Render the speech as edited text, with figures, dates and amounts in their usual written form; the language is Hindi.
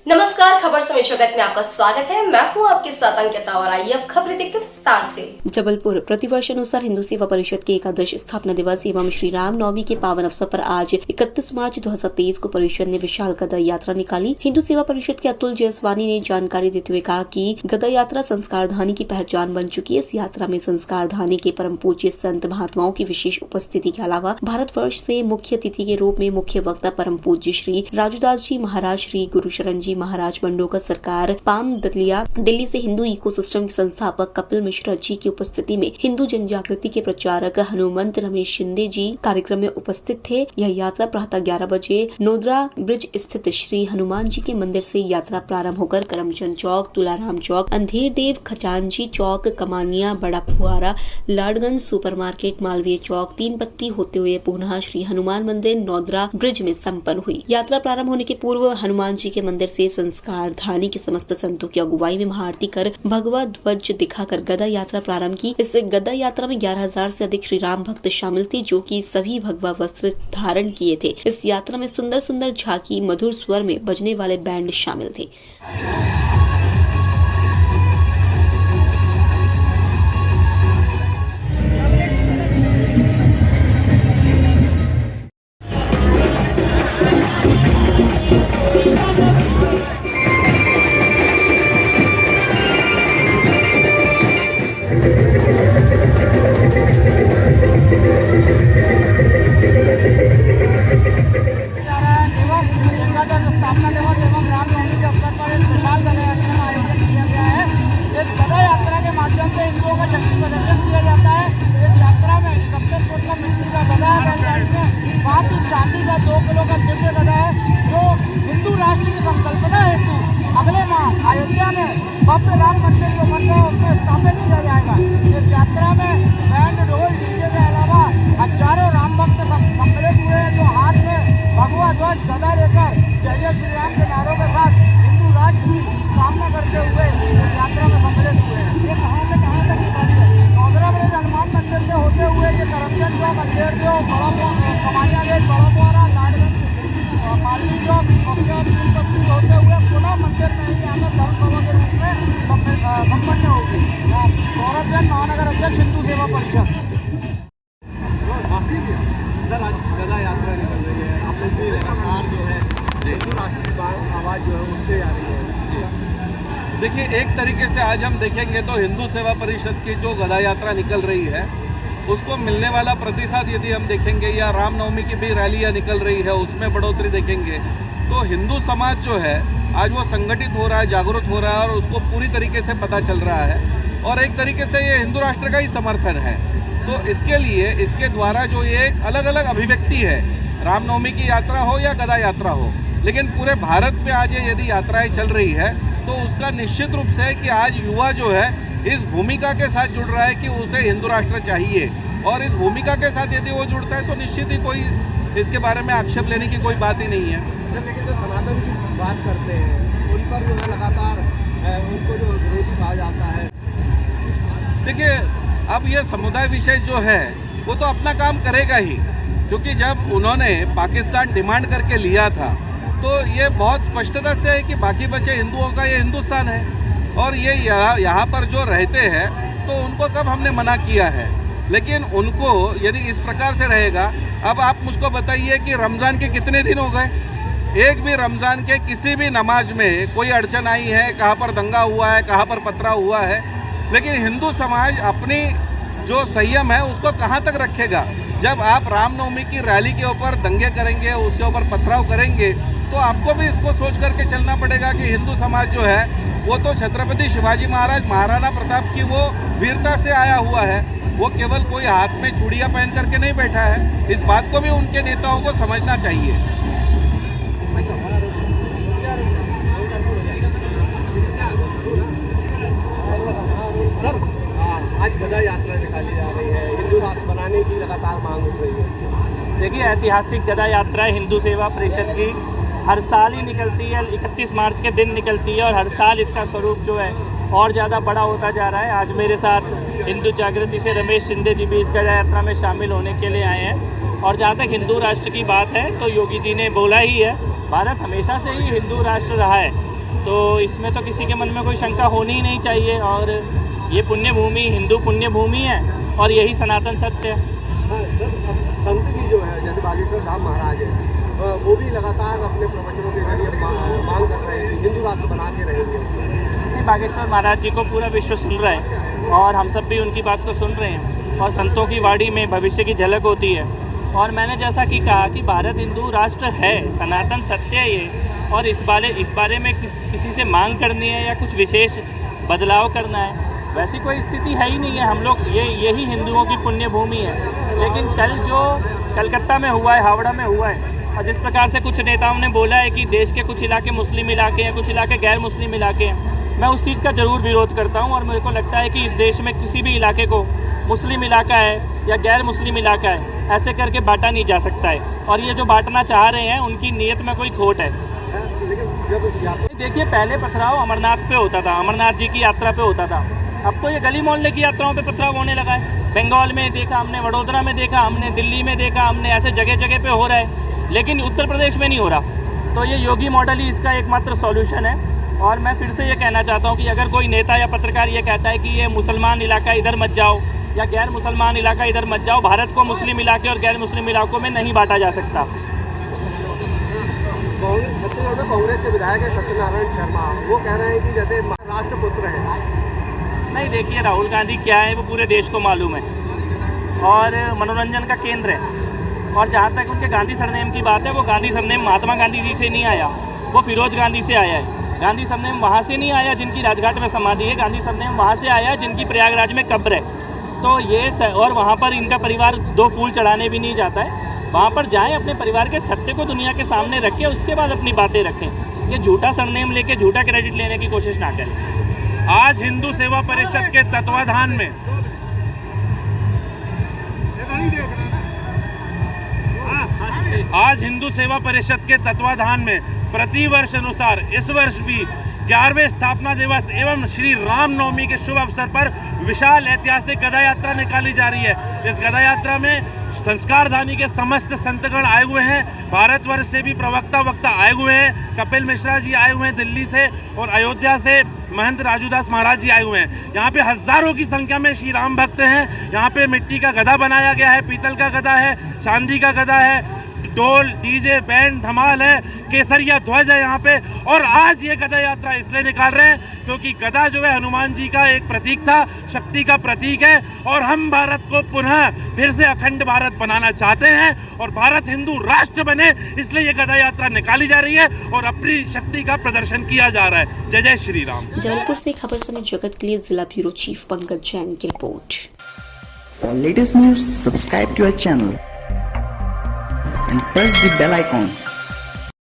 नमस्कार, खबर समय जगत में आपका स्वागत है। मैं हूं आपके साथ अंकिता और आइए अब खबरें देखते विस्तार से। जबलपुर प्रतिवर्ष अनुसार हिंदू सेवा परिषद के एकादश स्थापना दिवस एवं श्री राम नवमी के पावन अवसर पर आज 31 मार्च 2023 को परिषद ने विशाल गदा यात्रा निकाली। हिंदू सेवा परिषद के अतुल जयसवानी ने जानकारी देते हुए कहा कि गदा यात्रा संस्कार धानी की पहचान बन चुकी है। इस यात्रा में संस्कार धानी के परम पूज्य संत महात्माओं की विशेष उपस्थिति के अलावा भारतवर्ष से मुख्य अतिथि के रूप में मुख्य वक्ता परम पूज्य श्री राजूदास जी महाराज, श्री गुरुशरण जी महाराज बंडोकर सरकार पाम दलिया, दिल्ली से हिंदू इकोसिस्टम के संस्थापक कपिल मिश्रा जी की उपस्थिति में हिंदू जनजागृति के प्रचारक हनुमंत रमेश शिंदे जी कार्यक्रम में उपस्थित थे। यह यात्रा प्रातः 11 बजे नोदरा ब्रिज स्थित श्री हनुमान जी के मंदिर से यात्रा प्रारंभ होकर करमचंद चौक, तुलाराम चौक, अंधेर देव, खजांची चौक, कमानिया, बड़ा फुहारा, लाडगंज सुपरमार्केट, मालवीय चौक, तीन बत्ती होते हुए पुनः श्री हनुमान मंदिर नोदरा ब्रिज में संपन्न हुई। यात्रा प्रारंभ होने के पूर्व हनुमान जी के मंदिर से संस्कार धानी के समस्त संतों की अगुवाई में महाआरती कर भगवा ध्वज दिखाकर गदा यात्रा प्रारंभ की। इस गदा यात्रा में 11,000 से अधिक श्री राम भक्त शामिल थे, जो कि सभी भगवा वस्त्र धारण किए थे। इस यात्रा में सुंदर सुंदर झांकी, मधुर स्वर में बजने वाले बैंड शामिल थे। स्थापना दिवस एवं रामनवमी के अवसर पर एक विशाल गदा यात्रा का आयोजन किया गया है। इस गदा यात्रा के माध्यम से हिंदुओं का शक्ति प्रदर्शन किया जाता है। इस यात्रा में 31 फुट का मिट्टी का गदा है, बैलगाड़ी 5 इंच चांदी का 2 किलो का दिव्य गदा है, जो हिंदू राष्ट्र की संकल्पना हेतु अगले माह अयोध्या में भव्य राम मंदिर जो बन रहा है उसमें स्थापित किया जाएगा। इस यात्रा में बैंड, ढोल, डीजे के अलावा हजारों राम भक्त सम्मिलित हुए हैं, जो हाथ में भगवा ध्वज गदा लेकर जय जय श्री राम के नारों के साथ हिंदू राष्ट्र की सामना करते हुए इस यात्रा में सम्मिलित हुए हैं। ये कहाँ से कहाँ तक नोदरा ब्रिज हनुमान मंदिर से होते हुए ये करमचंद चौक, अंधेर चौक, कमानिया गेट, बड़ा फुहारा, लाडगंज, मालवी चौक, होते हुए पुनः मंदिर में ही आकर धर्म सभा के रूप में संपन्न होगी। गौरव जैन, महानगर अध्यक्ष, हिंदू सेवा परिषद। सर, आज गदा यात्रा निकल रही है, आपने भी लगातार जो है हिंदू राष्ट्र की आवाज़ जो है उससे आ रही है। देखिए, एक तरीके से आज हम देखेंगे तो हिंदू सेवा परिषद की जो गदा यात्रा निकल रही है उसको मिलने वाला प्रतिसाद यदि हम देखेंगे, या रामनवमी की भी रैलियाँ निकल रही है उसमें बढ़ोतरी देखेंगे, तो हिंदू समाज जो है आज वो संगठित हो रहा है, जागरूक हो रहा है और उसको पूरी तरीके से पता चल रहा है और एक तरीके से ये हिंदू राष्ट्र का ही समर्थन है। तो इसके लिए इसके द्वारा जो ये एक अलग अलग अभिव्यक्ति है, रामनवमी की यात्रा हो या गदा यात्रा हो, लेकिन पूरे भारत में आज ये यदि यात्राएं चल रही है तो उसका निश्चित रूप से कि आज युवा जो है इस भूमिका के साथ जुड़ रहा है कि उसे हिंदू राष्ट्र चाहिए, और इस भूमिका के साथ यदि वो जुड़ता है तो निश्चित ही कोई इसके बारे में आक्षेप लेने की कोई बात ही नहीं है। लेकिन जो सनातन की बात करते हैं उन पर जो है लगातार उनको जो विरोधी कहा जाता है। देखिए, अब ये समुदाय विशेष जो है वो तो अपना काम करेगा ही, क्योंकि जब उन्होंने पाकिस्तान डिमांड करके लिया था तो ये बहुत स्पष्टता से है कि बाकी बचे हिंदुओं का ये हिंदुस्तान है और ये यहाँ पर जो रहते हैं तो उनको कब हमने मना किया है। लेकिन उनको यदि इस प्रकार से रहेगा, अब आप मुझको बताइए कि रमज़ान के कितने दिन हो गए, एक भी रमज़ान के किसी भी नमाज में कोई अड़चन आई है, कहाँ पर दंगा हुआ है, कहाँ पर पथराव हुआ है, लेकिन हिंदू समाज अपनी जो संयम है उसको कहाँ तक रखेगा। जब आप रामनवमी की रैली के ऊपर दंगे करेंगे, उसके ऊपर पथराव करेंगे, तो आपको भी इसको सोच करके चलना पड़ेगा कि हिंदू समाज जो है वो तो छत्रपति शिवाजी महाराज, महाराणा प्रताप की वो वीरता से आया हुआ है, वो केवल कोई हाथ में चूड़ियाँ पहन करके नहीं बैठा है। इस बात को भी उनके नेताओं को समझना चाहिए। सर, आज गदा यात्रा निकाली जा रही है, हिंदू राष्ट्र बनाने की लगातार मांग उठ रही है। देखिए, ऐतिहासिक गदा यात्रा हिंदू सेवा परिषद की हर साल ही निकलती है, 31 मार्च के दिन निकलती है और हर साल इसका स्वरूप जो है और ज़्यादा बड़ा होता जा रहा है। आज मेरे साथ हिंदू जागृति से रमेश शिंदे जी भी इस गदा यात्रा में शामिल होने के लिए आए हैं। और जहाँ तक हिंदू राष्ट्र की बात है तो योगी जी ने बोला ही है, भारत हमेशा से ही हिंदू राष्ट्र रहा है। तो इसमें तो किसी के मन में कोई शंका होनी ही नहीं चाहिए। और ये पुण्य भूमि हिंदू पुण्य भूमि है और यही सनातन सत्य है। हाँ, सर, अब संत भी जो है जैसे बागेश्वर धाम महाराज है, वो भी लगातार अपने प्रवचनों के जरिए मांग कर रहे हैं कि हिंदू राष्ट्र बना के रहेंगे। बागेश्वर महाराज जी को पूरा विश्व सुन रहा है और हम सब भी उनकी बात को सुन रहे हैं और संतों की वाणी में भविष्य की झलक होती है। और मैंने जैसा कि कहा कि भारत हिंदू राष्ट्र है, सनातन सत्य है ये, और इस बारे में किसी से मांग करनी है या कुछ विशेष बदलाव करना है, वैसी कोई स्थिति है ही नहीं है। हम लोग यही हिंदुओं की पुण्य भूमि है। लेकिन कल जो कलकत्ता में हुआ है, हावड़ा में हुआ है, और जिस प्रकार से कुछ नेताओं ने बोला है कि देश के कुछ इलाके मुस्लिम इलाके हैं, कुछ इलाके गैर मुस्लिम इलाके हैं, मैं उस चीज़ का ज़रूर विरोध करता हूं। और मेरे को लगता है कि इस देश में किसी भी इलाके को मुस्लिम इलाका है या गैर मुस्लिम इलाका है ऐसे करके बांटा नहीं जा सकता है। और ये जो बांटना चाह रहे हैं उनकी नीयत में कोई खोट है। देखिए, पहले पथराव अमरनाथ पे होता था, अमरनाथ जी की यात्रा पे होता था। अब तो ये गली मोहल्ले की यात्राओं पे पथराव होने लगा है। बंगाल में देखा हमने, वडोदरा में देखा हमने, दिल्ली में देखा हमने, ऐसे जगह जगह पे हो रहा है, लेकिन उत्तर प्रदेश में नहीं हो रहा। तो ये योगी मॉडल ही इसका एकमात्र सॉल्यूशन है। और मैं फिर से ये कहना चाहता हूँ कि अगर कोई नेता या पत्रकार ये कहता है कि ये मुसलमान इलाका इधर मत जाओ या गैर मुसलमान इलाका इधर मत जाओ, भारत को मुस्लिम इलाके और गैर मुस्लिम इलाकों में नहीं बांटा जा सकता। छत्तीसगढ़ में कांग्रेस के विधायक है सत्यनारायण शर्मा, वो कह रहे हैं कि जैसे राष्ट्रपुत्र है। नहीं, देखिए, राहुल गांधी क्या है वो पूरे देश को मालूम है और मनोरंजन का केंद्र है। और जहाँ तक उनके गांधी सरनेम की बात है, वो गांधी सरनेम महात्मा गांधी जी से नहीं आया, वो फिरोज गांधी से आया है। गांधी सरनेम वहाँ से नहीं आया जिनकी राजघाट में समाधि है, गांधी सरनेम वहाँ से आया जिनकी प्रयागराज में कब्र है। तो ये और वहाँ पर इनका परिवार 2 फूल चढ़ाने भी नहीं जाता है। वहाँ पर जाएं, अपने परिवार के सत्य को दुनिया के सामने रखें, उसके बाद अपनी बातें रखें। ये झूठा सरनेम लेके झूठा क्रेडिट लेने की कोशिश ना करें। आज हिंदू सेवा परिषद के तत्वाधान में प्रतिवर्ष अनुसार इस वर्ष भी 11वें स्थापना दिवस एवं श्री रामनवमी के शुभ अवसर पर विशाल ऐतिहासिक गदा यात्रा निकाली जा रही है। इस गदा यात्रा में संस्कारधानी के समस्त संतगण आए हुए हैं, भारतवर्ष से भी वक्ता आए हुए हैं। कपिल मिश्रा जी आए हुए हैं दिल्ली से, और अयोध्या से महंत राजूदास महाराज जी आए हुए हैं। यहाँ पे हजारों की संख्या में श्री राम भक्त हैं। यहाँ पे मिट्टी का गदा बनाया गया है, पीतल का गदा है, चांदी का गदा है, ढोल, डीजे, बैंड, धमाल है, केसरिया ध्वज है यहाँ पे। और आज ये गदा यात्रा इसलिए निकाल रहे हैं क्योंकि गदा जो है हनुमान जी का एक प्रतीक था, शक्ति का प्रतीक है। और हम भारत को पुनः फिर से अखंड भारत बनाना चाहते हैं और भारत हिंदू राष्ट्र बने, इसलिए ये गदा यात्रा निकाली जा रही है और अपनी शक्ति का प्रदर्शन किया जा रहा है। जय जय श्री राम। जबलपुर से खबर समय जगत के लिए जिला ब्यूरो चीफ पंकज जैन की report. For latest news, subscribe to our channel and press the bell icon.